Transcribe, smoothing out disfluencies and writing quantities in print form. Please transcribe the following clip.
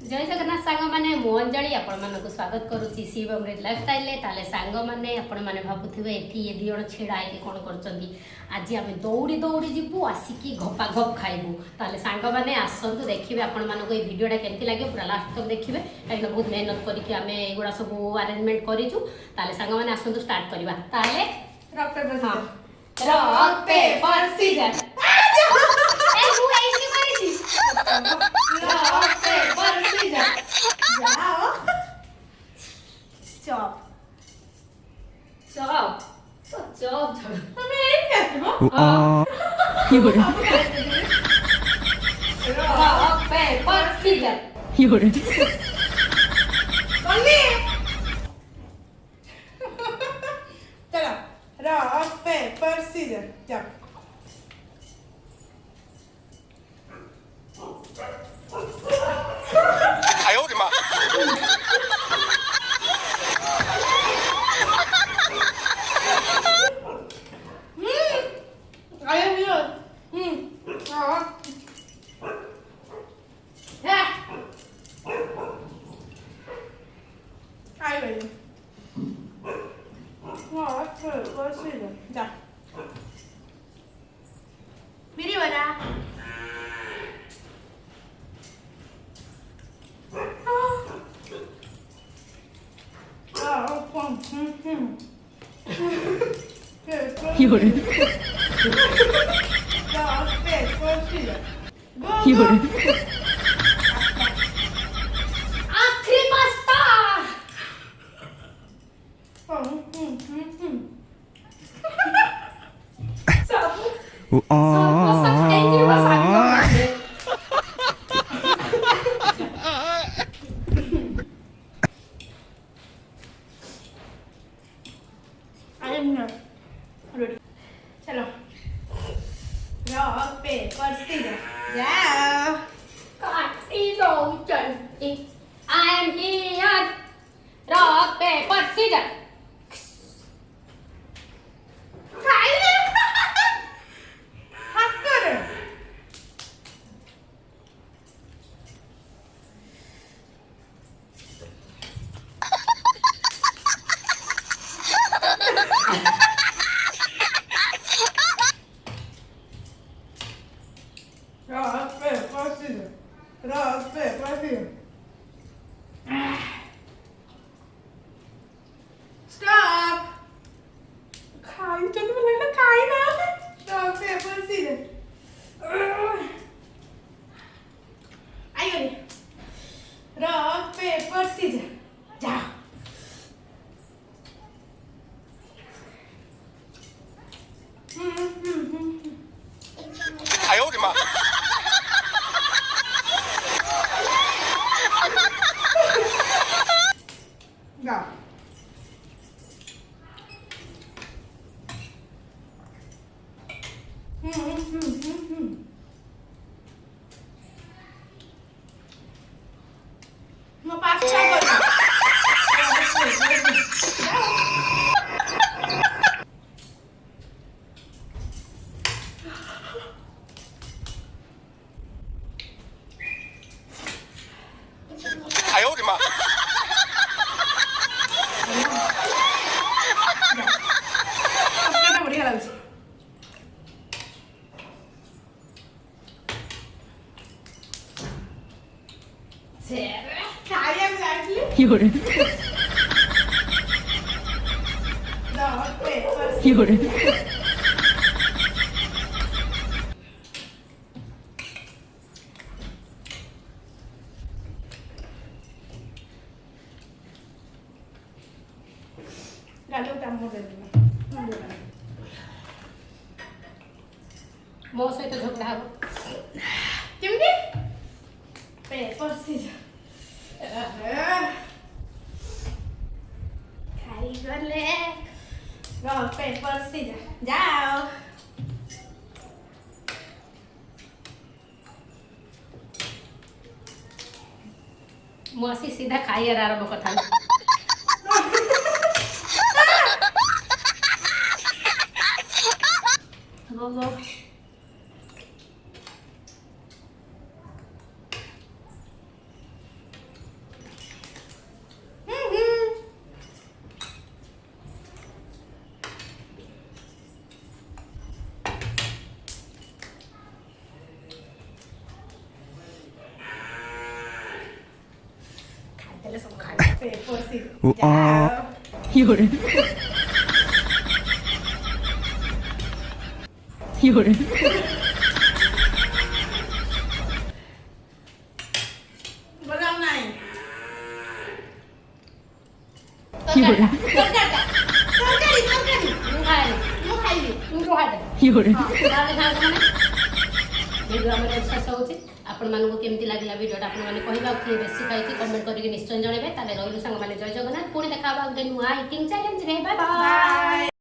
जय जगन्नाथ सांग मैंने मु अंजलि आपण मानक स्वागत करुच्ची शिव अमृत लाइफस्टाइल ताले सांग मैंने आपण मैंने भावुवे एठी ये दी जण छेड़ा है कौन करछंती आज आम दौड़ी दौड़ी जीवु आसिकी घपा घप खाइबू ताले सांग मैंने आसतु देखिए आपण मानक ये वीडियोटा केमती लगे पूरा लास्ट तक देखिए कहीं बहुत मेहनत करके आम एगुड़ा सब अरेंजमेंट करूँ ताले सांग मैंने आसतु स्टार्ट करवा ताले rock paper scissors rock paper scissors rock paper scissors जाओ चॉप चॉप चॉप हमें एक कैसे हो रॉक पेपर सीजर मम्मी चलो रॉक पेपर सीजर जाओ I am here. I will. What? What's it? Ja. मेरी बना. आखिरी पास्ता चलो रॉक पेपर सीजर जाओ I am here. Rock paper scissors. Rock paper scissor rock paper scissor Stop! खाई चल मैं ना खाई ना rock paper scissor आइए rock paper scissor जाओ Go. No passa agora. मो सहित झगड़ा हम केमती पेपर सीजर खाई गले रॉक पेपर सीजर जाओ मुसी सीधा खाई आरंभ कथा गो ହେଲେ ସବୁ ଖାଇବା ପେପର ସିଲ୍ ବୋଲା ନାଇଁ ତରକାରୀ ମୁଁ ଖାଏନି ମୁଁ ଖାଇବି ତୁ ଖାଇଦେ ତାହେଲେ ସାଙ୍ଗମାନେ ଭିଡ଼ିଓ ଆମର ଶେଷ ହେଉଛି ଆପଣମାନଙ୍କୁ କେମିତି ଲାଗିଲା ଭିଡ଼ିଓଟା ଆପଣମାନେ କହିବା କିଏ ବେଶୀ ଖାଇକି କମେଣ୍ଟ କରିକି ନିଶ୍ଚୟ ଜଣାଇବେ ତାହେଲେ ରହିଲୁ ସାଙ୍ଗମାନେ ଜୟ ଜଗନ୍ନାଥ ପୁଣି ଦେଖା ହେବା ଗୋଟେ ନୂଆ ଇଟିଂ ଚ୍ୟାଲେଞ୍ଜରେ ବାଏ ବାଏ।